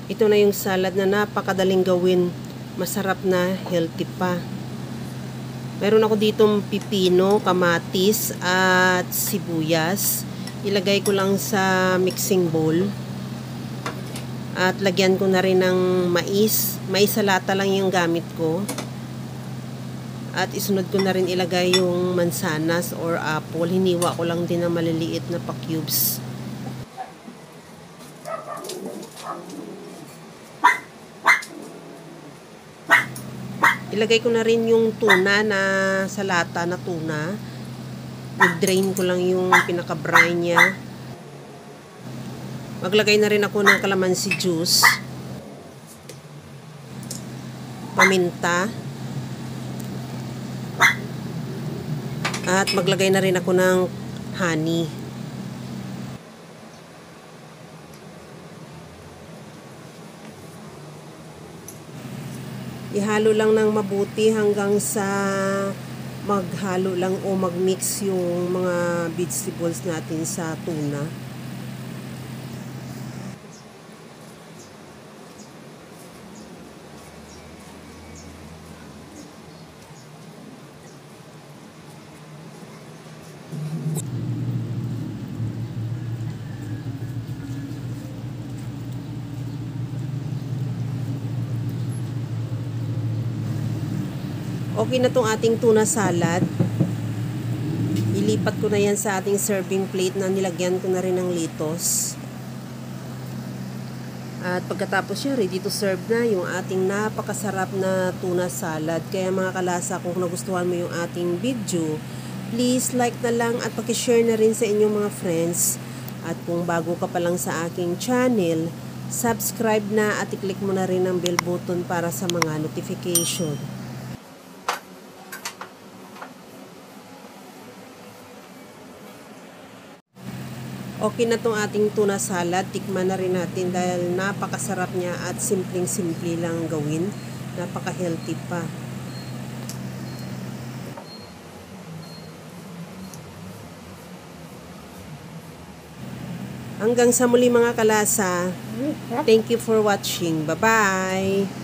Ito na yung salad na napakadaling gawin. Masarap na, healthy pa. Meron ako ditong pipino, kamatis, at sibuyas. Ilagay ko lang sa mixing bowl. At lagyan ko na rin ng mais. Mais sa lata lang yung gamit ko. At isunod ko na rin ilagay yung mansanas or apple. Hiniwa ko lang din ng maliliit na pa-cubes. Ilagay ko na rin yung tuna na sa lata na tuna. I-drain ko lang yung pinaka-brine niya. Maglagay na rin ako ng calamansi juice. Paminta. At maglagay na rin ako ng honey. Ihalo lang ng mabuti hanggang sa maghalo lang o magmix yung mga vegetables natin sa tuna. Okay na tong ating tuna salad. Ilipat ko na yan sa ating serving plate na nilagyan ko na rin ng lettuce. At pagkatapos yan, ready to serve na yung ating napakasarap na tuna salad. Kaya mga kalasa, kung nagustuhan mo yung ating video, please like na lang at pakishare na rin sa inyong mga friends. At kung bago ka pa lang sa aking channel, subscribe na at i-click mo na rin ang bell button para sa mga notification. Okay na tong ating tuna salad. Tikman na rin natin dahil napakasarap niya at simpleng-simple lang gawin. Napaka-healthy pa. Hanggang sa muli mga kalasa. Thank you for watching. Bye-bye!